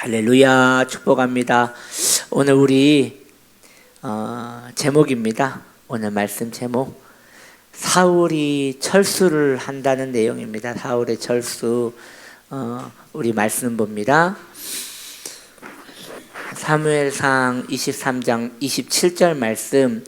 할렐루야, 축복합니다. 오늘 우리 제목입니다. 오늘 말씀 제목 사울이 철수를 한다는 내용입니다. 사울의 철수. 우리 말씀 봅니다. 사무엘상 23장 27절 말씀.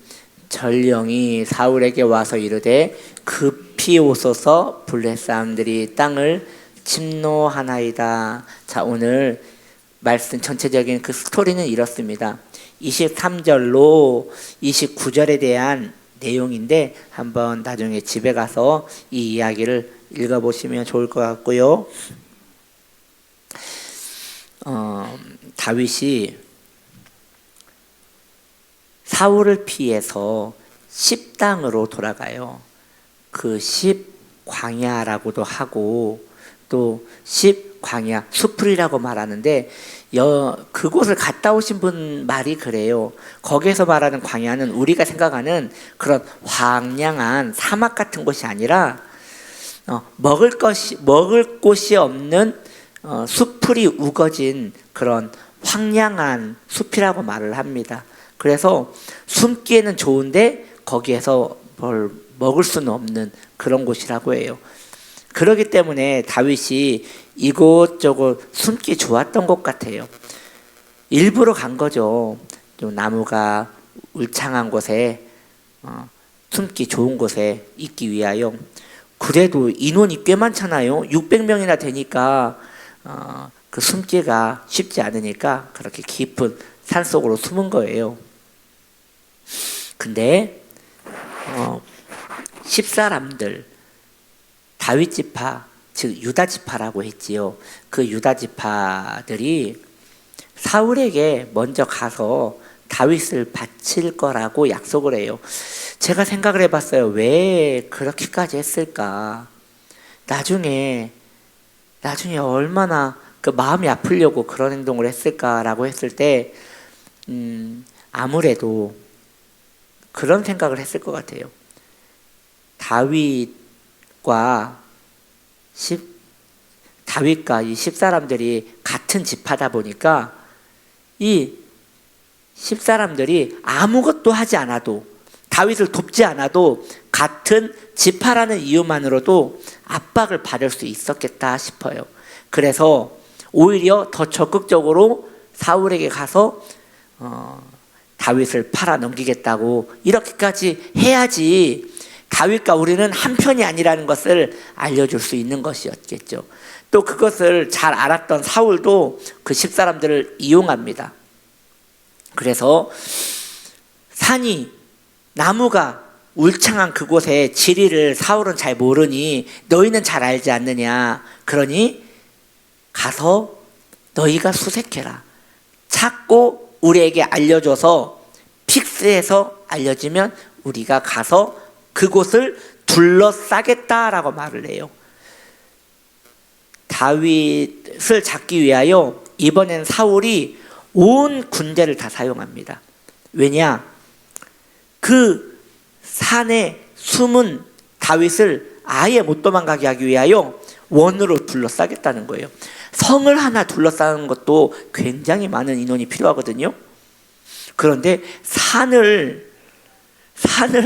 전령이 사울에게 와서 이르되 급히 오소서 블레 사람들이 땅을 침노하나이다. 자, 오늘 말씀 전체적인 그 스토리는 이렇습니다. 23절로 29절에 대한 내용인데 한번 나중에 집에 가서 이 이야기를 읽어보시면 좋을 것 같고요. 다윗이 사울을 피해서 십당으로 돌아가요. 그 십광야라고도 하고 또 십광야, 수풀이라고 말하는데 그곳을 갔다 오신 분 말이 그래요. 거기에서 말하는 광야는 우리가 생각하는 그런 황량한 사막 같은 곳이 아니라 먹을 곳이 없는 수풀이 우거진 그런 황량한 숲이라고 말을 합니다. 그래서 숨기에는 좋은데 거기에서 뭘 먹을 수는 없는 그런 곳이라고 해요. 그렇기 때문에 다윗이 이곳저곳 숨기 좋았던 것 같아요. 일부러 간 거죠. 좀 나무가 울창한 곳에 숨기 좋은 곳에 있기 위하여. 그래도 인원이 꽤 많잖아요. 600명이나 되니까 그 숨기가 쉽지 않으니까 그렇게 깊은 산속으로 숨은 거예요. 근데 10사람들 다윗 지파, 즉 유다 지파라고 했지요. 그 유다 지파들이 사울에게 먼저 가서 다윗을 바칠 거라고 약속을 해요. 제가 생각을 해봤어요. 왜 그렇게까지 했을까? 나중에 얼마나 그 마음이 아프려고 그런 행동을 했을까라고 했을 때 아무래도 그런 생각을 했을 것 같아요. 다윗과 이 10사람들이 같은 지파다 보니까 이 10사람들이 아무것도 하지 않아도 다윗을 돕지 않아도 같은 지파라는 이유만으로도 압박을 받을 수 있었겠다 싶어요. 그래서 오히려 더 적극적으로 사울에게 가서 다윗을 팔아 넘기겠다고 이렇게까지 해야지 다윗과 우리는 한편이 아니라는 것을 알려줄 수 있는 것이었겠죠. 또 그것을 잘 알았던 사울도 그 10사람들을 이용합니다. 그래서 나무가 울창한 그곳의 지리를 사울은 잘 모르니 너희는 잘 알지 않느냐. 그러니 가서 너희가 수색해라. 찾고 우리에게 알려줘서 픽스해서 알려주면 우리가 가서 그곳을 둘러싸겠다라고 말을 해요. 다윗을 잡기 위하여 이번엔 사울이 온 군대를 다 사용합니다. 왜냐? 그 산에 숨은 다윗을 아예 못 도망가게 하기 위하여 원으로 둘러싸겠다는 거예요. 성을 하나 둘러싸는 것도 굉장히 많은 인원이 필요하거든요. 그런데 산을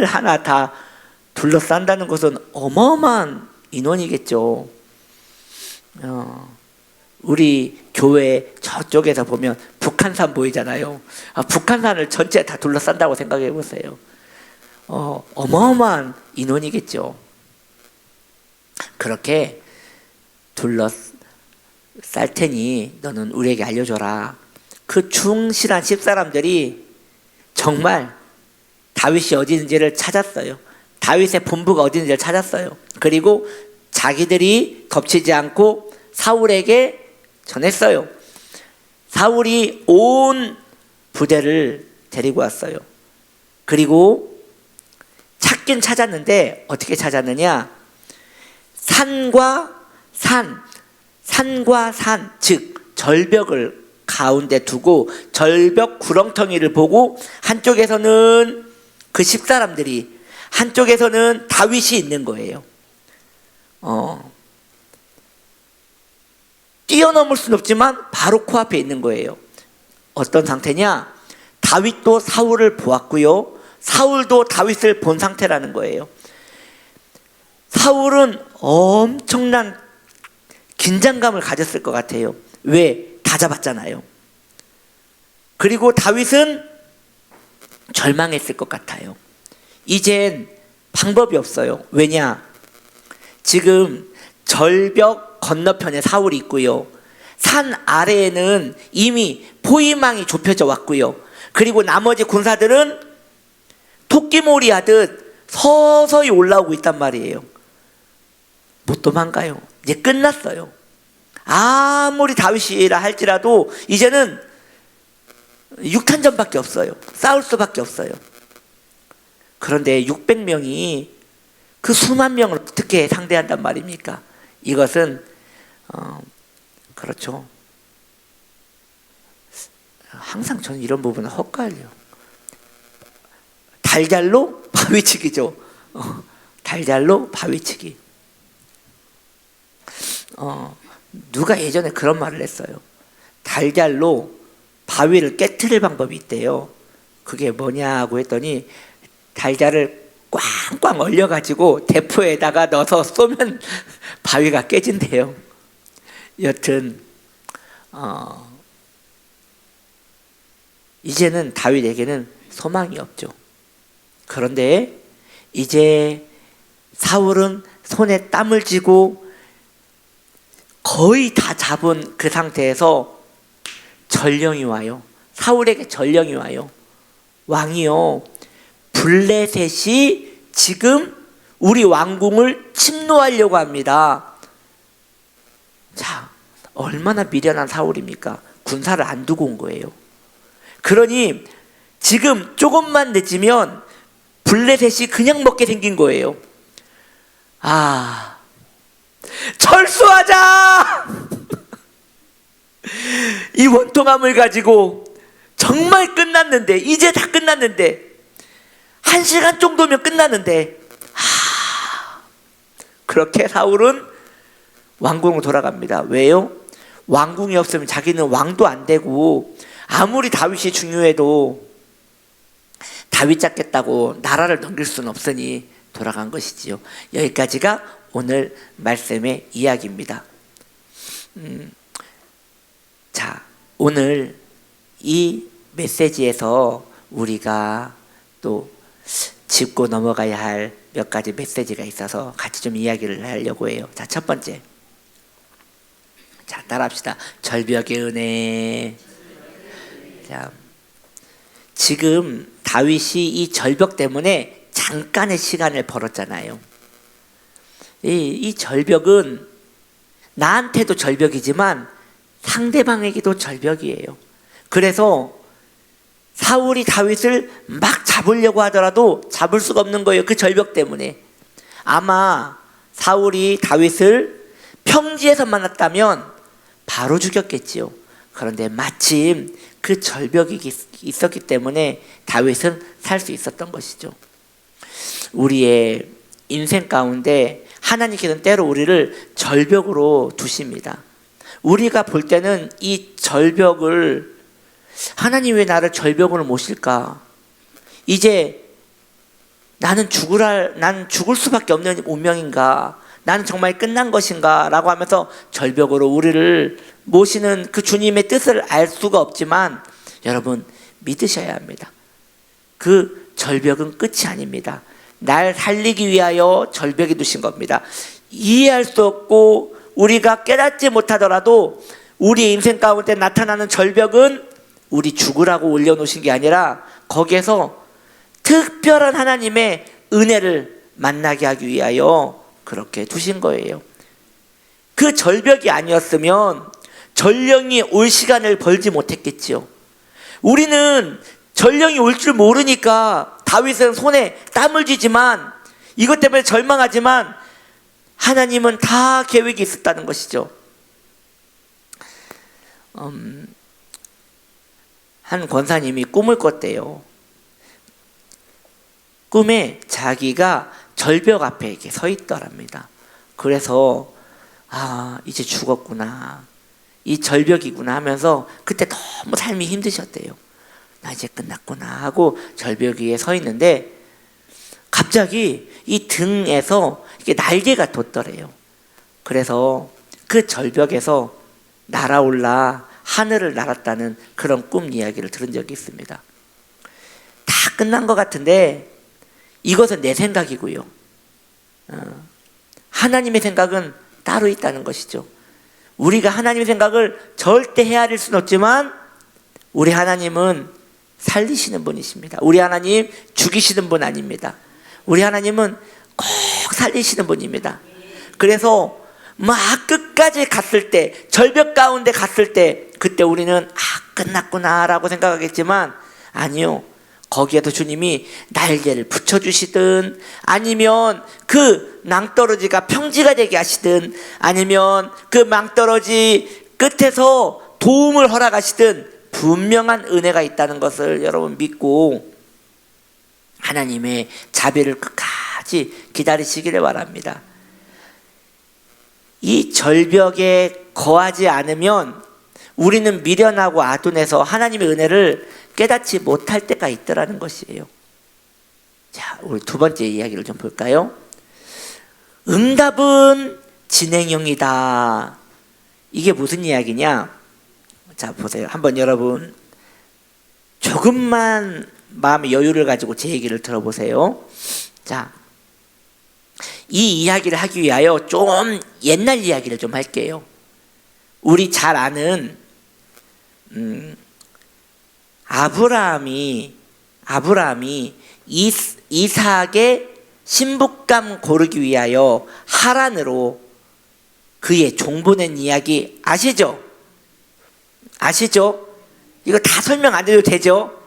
하나 다 둘러싼다는 것은 어마어마한 인원이겠죠. 우리 교회 저쪽에서 보면 북한산 보이잖아요. 북한산을 전체 다 둘러싼다고 생각해 보세요. 어마어마한 인원이겠죠. 그렇게 둘러쌀 테니 너는 우리에게 알려줘라. 그 충실한 10사람들이 정말 다윗이 어디 있는지를 찾았어요. 다윗의 본부가 어디 있는지를 찾았어요. 그리고 자기들이 덮치지 않고 사울에게 전했어요. 사울이 온 부대를 데리고 왔어요. 그리고 찾긴 찾았는데 어떻게 찾았느냐? 산과 산, 즉 절벽을 가운데 두고 절벽 구렁텅이를 보고 한쪽에서는 그 10사람들이 한쪽에서는 다윗이 있는 거예요. 뛰어넘을 수는 없지만 바로 코앞에 있는 거예요. 어떤 상태냐? 다윗도 사울을 보았고요, 사울도 다윗을 본 상태라는 거예요. 사울은 엄청난 긴장감을 가졌을 것 같아요. 왜? 다 잡았잖아요. 그리고 다윗은 절망했을 것 같아요. 이젠 방법이 없어요. 왜냐? 지금 절벽 건너편에 사울이 있고요, 산 아래에는 이미 포위망이 좁혀져 왔고요, 그리고 나머지 군사들은 토끼몰이 하듯 서서히 올라오고 있단 말이에요. 못 도망가요. 이제 끝났어요. 아무리 다윗이라 할지라도 이제는 육탄전밖에 없어요. 싸울 수밖에 없어요. 그런데 600명이 그 수만 명을 어떻게 상대한단 말입니까? 이것은 그렇죠. 항상 저는 이런 부분은 헛갈려. 달걀로 바위치기죠. 달걀로 바위치기. 누가 예전에 그런 말을 했어요. 달걀로 바위를 깨트릴 방법이 있대요. 그게 뭐냐고 했더니 달걀을 꽝꽝 얼려가지고 대포에다가 넣어서 쏘면 바위가 깨진대요. 여튼 이제는 다윗에게는 소망이 없죠. 그런데 이제 사울은 손에 땀을 쥐고 거의 다 잡은 그 상태에서 전령이 와요. 사울에게 전령이 와요. 왕이요, 블레셋이 지금 우리 왕궁을 침노하려고 합니다. 자, 얼마나 미련한 사울입니까? 군사를 안 두고 온 거예요. 그러니 지금 조금만 늦으면 블레셋이 그냥 먹게 생긴 거예요. 철수하자! 이 원통함을 가지고 정말 끝났는데, 이제 다 끝났는데, 1시간 정도면 끝났는데, 그렇게 사울은 왕궁으로 돌아갑니다. 왜요? 왕궁이 없으면 자기는 왕도 안 되고, 아무리 다윗이 중요해도 다윗 잡겠다고 나라를 넘길 수는 없으니 돌아간 것이지요. 여기까지가 오늘 말씀의 이야기입니다. 자, 오늘 이 메시지에서 우리가 또 짚고 넘어가야 할 몇 가지 메시지가 있어서 같이 좀 이야기를 하려고 해요. 자, 첫 번째. 자, 따라합시다. 절벽의 은혜. 자, 지금 다윗이 이 절벽 때문에 잠깐의 시간을 벌었잖아요. 이 절벽은 나한테도 절벽이지만 상대방에게도 절벽이에요. 그래서 사울이 다윗을 막 잡으려고 하더라도 잡을 수가 없는 거예요. 그 절벽 때문에. 아마 사울이 다윗을 평지에서 만났다면 바로 죽였겠지요. 그런데 마침 그 절벽이 있었기 때문에 다윗은 살 수 있었던 것이죠. 우리의 인생 가운데 하나님께서는 때로 우리를 절벽으로 두십니다. 우리가 볼 때는 이 절벽을, 하나님 왜 나를 절벽으로 모실까? 이제 나는 죽을 수밖에 없는 운명인가? 나는 정말 끝난 것인가? 라고 하면서 절벽으로 우리를 모시는 그 주님의 뜻을 알 수가 없지만 여러분 믿으셔야 합니다. 그 절벽은 끝이 아닙니다. 날 살리기 위하여 절벽에 두신 겁니다. 이해할 수 없고 우리가 깨닫지 못하더라도 우리 인생 가운데 나타나는 절벽은 우리 죽으라고 올려놓으신 게 아니라 거기에서 특별한 하나님의 은혜를 만나게 하기 위하여 그렇게 두신 거예요. 그 절벽이 아니었으면 전령이 올 시간을 벌지 못했겠지요. 우리는 전령이 올 줄 모르니까 다윗은 손에 땀을 쥐지만, 이것 때문에 절망하지만 하나님은 다 계획이 있었다는 것이죠. 한 권사님이 꿈을 꿨대요. 꿈에 자기가 절벽 앞에 이렇게 서 있더랍니다. 그래서 이제 죽었구나. 이 절벽이구나 하면서 그때 너무 삶이 힘드셨대요. 나 이제 끝났구나 하고 절벽 위에 서 있는데 갑자기 이 등에서 이게 날개가 돋더래요. 그래서 그 절벽에서 날아올라 하늘을 날았다는 그런 꿈 이야기를 들은 적이 있습니다. 다 끝난 것 같은데 이것은 내 생각이고요. 하나님의 생각은 따로 있다는 것이죠. 우리가 하나님의 생각을 절대 헤아릴 수는 없지만 우리 하나님은 살리시는 분이십니다. 우리 하나님 죽이시는 분 아닙니다. 우리 하나님은 꼭 살리시는 분입니다. 그래서 막 끝까지 갔을 때, 절벽 가운데 갔을 때 그때 우리는 끝났구나 라고 생각하겠지만 아니요, 거기에도 주님이 날개를 붙여주시든 아니면 그 낭떠러지가 평지가 되게 하시든 아니면 그 낭떠러지 끝에서 도움을 허락하시든 분명한 은혜가 있다는 것을 여러분 믿고 하나님의 자비를 끝까지 기다리시기를 바랍니다. 이 절벽에 거하지 않으면 우리는 미련하고 아둔해서 하나님의 은혜를 깨닫지 못할 때가 있더라는 것이에요. 자, 우리 두 번째 이야기를 좀 볼까요? 응답은 진행형이다. 이게 무슨 이야기냐? 자, 보세요. 한번 여러분 조금만 마음의 여유를 가지고 제 얘기를 들어보세요. 자, 이 이야기를 하기 위하여 좀 옛날 이야기를 좀 할게요. 우리 잘 아는 아브라함이 이삭의 신부감 고르기 위하여 하란으로 그의 종 보낸 이야기 아시죠? 아시죠? 이거 다 설명 안 해도 되죠?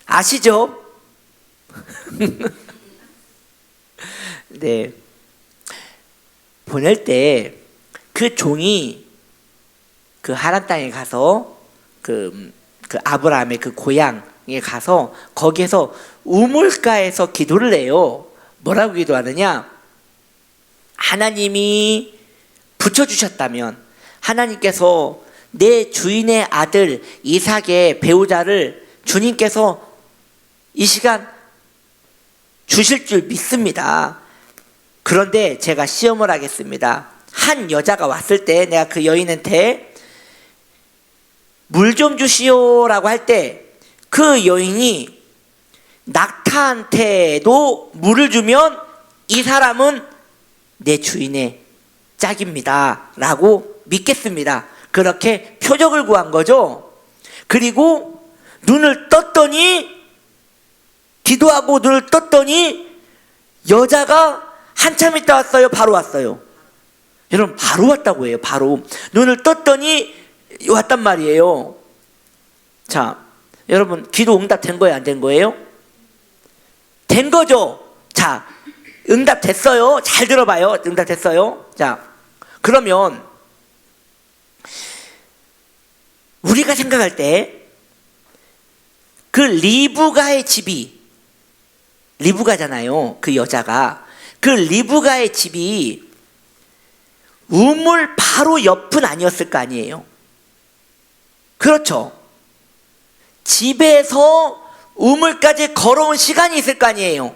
아시죠? 네. 보낼 때 그 종이 그 하란 땅에 가서 그 아브라함의 그 고향에 가서 거기에서 우물가에서 기도를 해요. 뭐라고 기도하느냐? 하나님이 붙여주셨다면 하나님께서 내 주인의 아들 이삭의 배우자를 주님께서 이 시간 주실 줄 믿습니다. 그런데 제가 시험을 하겠습니다. 한 여자가 왔을 때 내가 그 여인한테 물 좀 주시오라고 할 때 그 여인이 낙타한테도 물을 주면 이 사람은 내 주인의 짝입니다 라고 믿겠습니다. 그렇게 표적을 구한 거죠. 그리고 눈을 떴더니 기도하고 눈을 떴더니 여자가 한참 있다 왔어요? 바로 왔어요? 여러분 바로 왔다고 해요. 바로 눈을 떴더니 왔단 말이에요. 자, 여러분 기도 응답 된 거예요? 안 된 거예요? 된 거죠. 자, 응답 됐어요. 잘 들어봐요. 응답 됐어요. 자, 그러면 우리가 생각할 때 그 리브가의 집이, 리브가잖아요. 그 여자가. 그 리브가의 집이 우물 바로 옆은 아니었을 거 아니에요. 그렇죠. 집에서 우물까지 걸어온 시간이 있을 거 아니에요.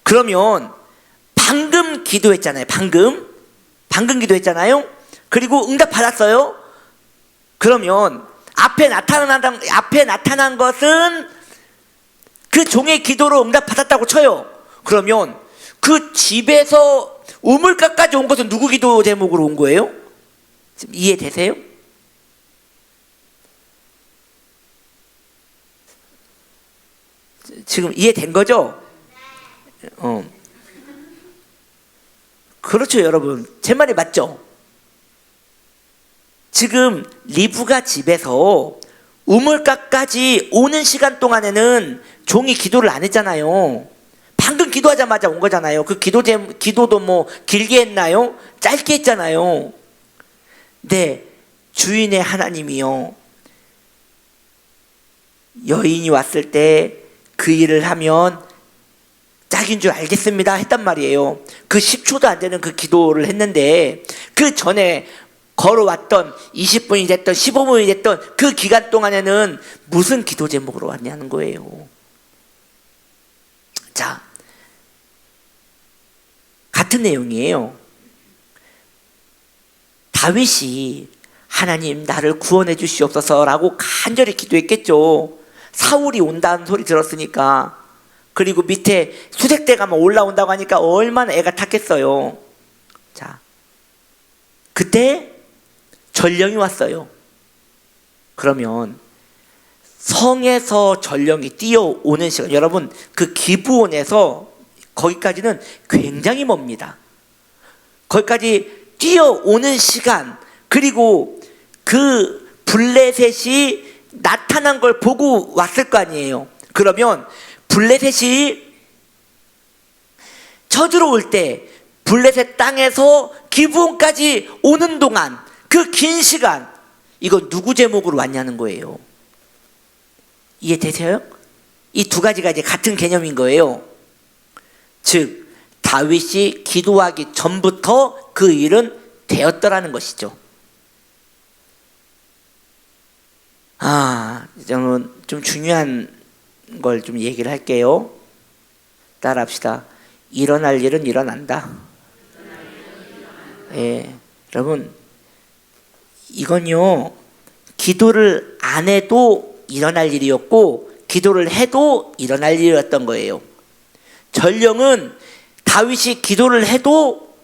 그러면 방금 기도했잖아요. 방금 기도했잖아요. 그리고 응답 받았어요. 그러면 앞에 나타난 것은 그 종의 기도로 응답 받았다고 쳐요. 그러면 그 집에서 우물가까지 온 것은 누구 기도 제목으로 온 거예요? 지금 이해되세요? 지금 이해된 거죠? 그렇죠, 여러분. 제 말이 맞죠? 지금 리브가 집에서 우물가까지 오는 시간 동안에는 종이 기도를 안 했잖아요. 방금 기도하자마자 온 거잖아요. 그 기도도 뭐 길게 했나요? 짧게 했잖아요. 네, 주인의 하나님이요, 여인이 왔을 때 그 일을 하면 짝인 줄 알겠습니다 했단 말이에요. 그 10초도 안 되는 그 기도를 했는데 그 전에 걸어왔던 20분이 됐던 15분이 됐던 그 기간 동안에는 무슨 기도 제목으로 왔냐는 거예요. 자, 같은 내용이에요. 다윗이 하나님 나를 구원해 주시옵소서라고 간절히 기도했겠죠. 사울이 온다는 소리 들었으니까. 그리고 밑에 수색대가 막 올라온다고 하니까 얼마나 애가 탔겠어요. 자, 그때 전령이 왔어요. 그러면 성에서 전령이 뛰어오는 시간, 여러분 그 기브온에서 거기까지는 굉장히 멉니다. 거기까지 뛰어오는 시간, 그리고 그 블레셋이 나타난 걸 보고 왔을 거 아니에요. 그러면 블레셋이 쳐들어올 때 블레셋 땅에서 기브온까지 오는 동안 그 긴 시간, 이거 누구 제목으로 왔냐는 거예요. 이해되세요? 이 두 가지가 이제 같은 개념인 거예요. 즉 다윗이 기도하기 전부터 그 일은 되었더라는 것이죠. 저는 좀 중요한 걸 좀 얘기를 할게요. 따라합시다. 일어날 일은 일어난다. 예, 여러분 이건요, 기도를 안 해도 일어날 일이었고 기도를 해도 일어날 일이었던 거예요. 전령은 다윗이 기도를 해도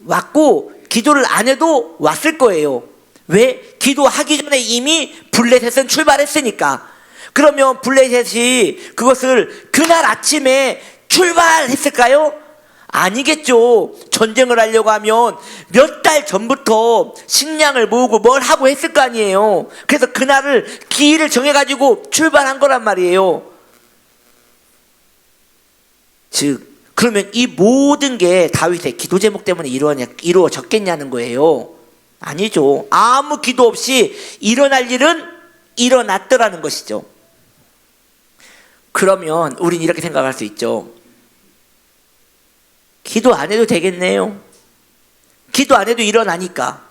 왔고 기도를 안 해도 왔을 거예요. 왜? 기도하기 전에 이미 블레셋은 출발했으니까. 그러면 블레셋이 그것을 그날 아침에 출발했을까요? 아니겠죠. 전쟁을 하려고 하면 몇 달 전부터 식량을 모으고 뭘 하고 했을 거 아니에요. 그래서 그날을 기일을 정해가지고 출발한 거란 말이에요. 즉 그러면 이 모든 게 다윗의 기도 제목 때문에 이루어졌겠냐는 거예요. 아니죠. 아무 기도 없이 일어날 일은 일어났더라는 것이죠. 그러면 우린 이렇게 생각할 수 있죠. 기도 안 해도 되겠네요. 기도 안 해도 일어나니까.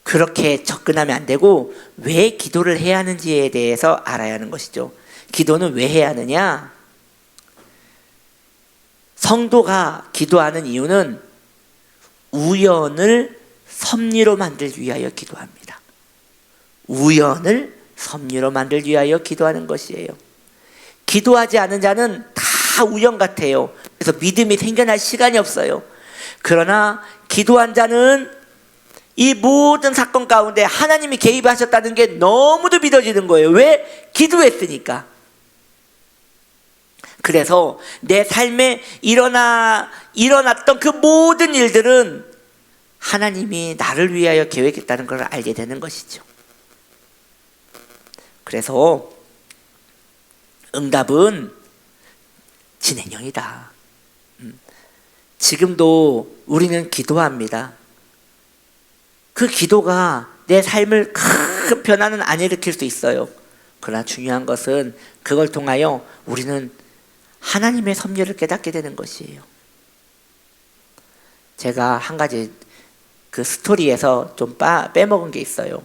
그렇게 접근하면 안 되고 왜 기도를 해야 하는지에 대해서 알아야 하는 것이죠. 기도는 왜 해야 하느냐? 성도가 기도하는 이유는 우연을 섭리로 만들기 위하여 기도합니다. 우연을 섭리로 만들기 위하여 기도하는 것이에요. 기도하지 않은 자는 다 우연 같아요. 그래서 믿음이 생겨날 시간이 없어요. 그러나 기도한 자는 이 모든 사건 가운데 하나님이 개입하셨다는 게 너무도 믿어지는 거예요. 왜? 기도했으니까. 그래서 내 삶에 일어났던 그 모든 일들은 하나님이 나를 위하여 계획했다는 걸 알게 되는 것이죠. 그래서 응답은 진행형이다. 지금도 우리는 기도합니다. 그 기도가 내 삶을 큰 변화는 안 일으킬 수 있어요. 그러나 중요한 것은 그걸 통하여 우리는 하나님의 섭리를 깨닫게 되는 것이에요. 제가 한 가지 그 스토리에서 좀 빼먹은 게 있어요.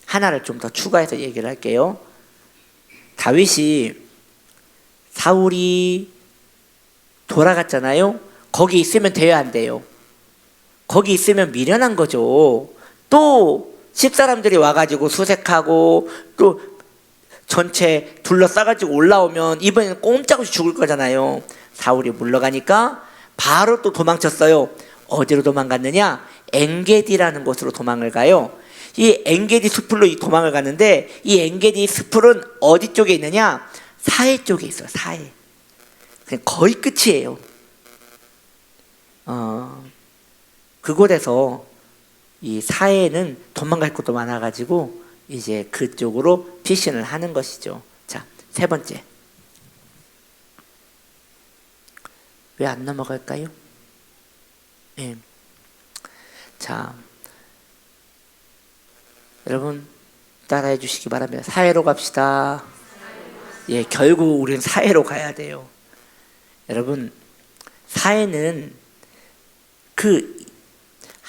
하나를 좀 더 추가해서 얘기를 할게요. 다윗이 사울이 돌아갔잖아요. 거기 있으면 돼야 안 돼요. 거기 있으면 미련한 거죠. 또 집사람들이 와가지고 수색하고 또 전체 둘러싸가지고 올라오면 이번에는 꼼짝없이 죽을 거잖아요. 사울이 물러가니까 바로 또 도망쳤어요. 어디로 도망갔느냐? 엔게디라는 곳으로 도망을 가요. 이 엔게디 숲으로 도망을 가는데 이 엔게디 숲은 어디 쪽에 있느냐? 사해 쪽에 있어요. 사해. 그냥 거의 끝이에요. 그곳에서 이 사해는 도망갈 곳도 많아가지고 이제 그쪽으로 피신을 하는 것이죠. 자, 세 번째. 왜 안 넘어갈까요? 네. 자, 여러분 따라해 주시기 바랍니다. 사해로 갑시다. 예, 결국 우리는 사해로 가야 돼요. 여러분, 사해는 그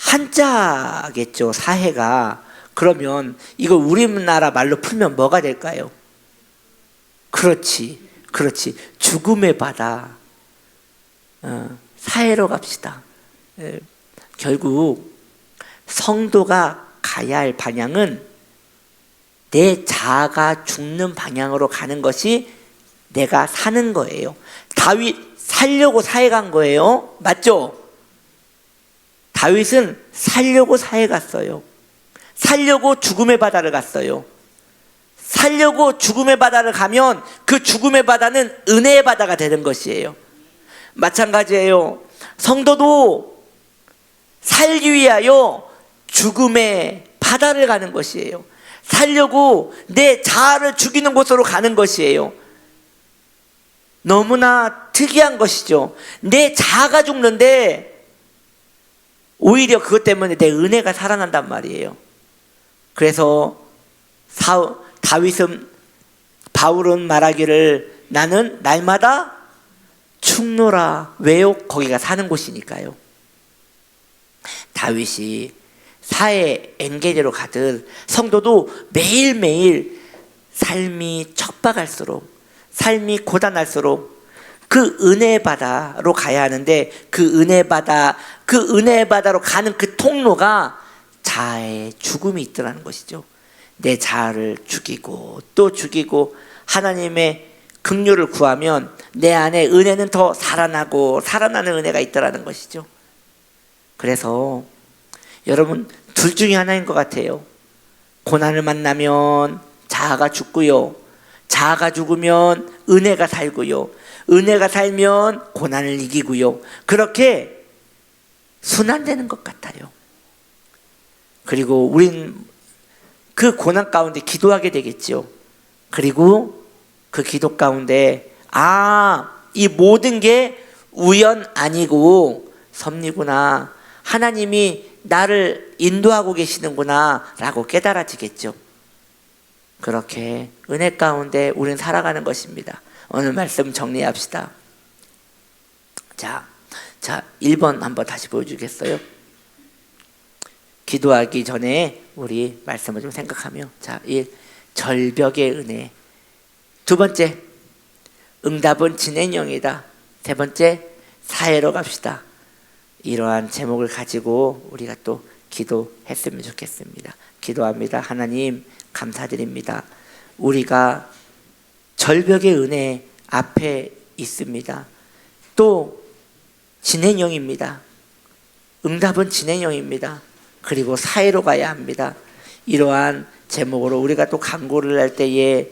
한자겠죠, 사해가. 그러면 이거 우리나라 말로 풀면 뭐가 될까요? 그렇지. 죽음의 바다. 사해로 갑시다. 결국 성도가 가야 할 방향은 내 자아가 죽는 방향으로 가는 것이 내가 사는 거예요. 다윗 살려고 사해 간 거예요. 맞죠? 다윗은 살려고 사해 갔어요. 살려고 죽음의 바다를 갔어요. 살려고 죽음의 바다를 가면 그 죽음의 바다는 은혜의 바다가 되는 것이에요. 마찬가지예요. 성도도 살기 위하여 죽음의 바다를 가는 것이에요. 살려고 내 자아를 죽이는 곳으로 가는 것이에요. 너무나 특이한 것이죠. 내 자아가 죽는데 오히려 그것 때문에 내 은혜가 살아난단 말이에요. 그래서 바울은 말하기를 나는 날마다 죽노라. 왜요? 거기가 사는 곳이니까요. 다윗이 사해 엔게디로 가듯 성도도 매일매일 삶이 척박할수록, 삶이 고단할수록 그 은혜의 바다로 가야 하는데, 그 은혜의 바다로 가는 그 통로가 자아의 죽음이 있더라는 것이죠. 내 자아를 죽이고 또 죽이고 하나님의 긍휼을 구하면 내 안에 은혜는 더 살아나고 살아나는 은혜가 있더라는 것이죠. 그래서 여러분, 둘 중에 하나인 것 같아요. 고난을 만나면 자아가 죽고요, 자아가 죽으면 은혜가 살고요, 은혜가 살면 고난을 이기고요. 그렇게 순환되는 것 같아요. 그리고 우린 그 고난 가운데 기도하게 되겠죠. 그리고 그 기도 가운데 이 모든 게 우연 아니고 섭리구나, 하나님이 나를 인도하고 계시는구나 라고 깨달아지겠죠. 그렇게 은혜 가운데 우리는 살아가는 것입니다. 오늘 말씀 정리합시다. 자 1번 한번 다시 보여주겠어요? 기도하기 전에 우리 말씀을 좀 생각하며, 1. 절벽의 은혜. 두 번째, 응답은 진행형이다. 세 번째, 사해로 갑시다. 이러한 제목을 가지고 우리가 또 기도했으면 좋겠습니다. 기도합니다. 하나님, 감사드립니다. 우리가 절벽의 은혜 앞에 있습니다. 또 진행형입니다. 응답은 진행형입니다. 그리고 사해로 가야 합니다. 이러한 제목으로 우리가 또 간구를 할 때에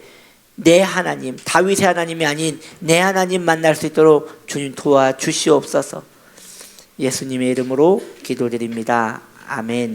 내 하나님, 다윗의 하나님이 아닌 내 하나님 만날 수 있도록 주님 도와주시옵소서. 예수님의 이름으로 기도드립니다. 아멘.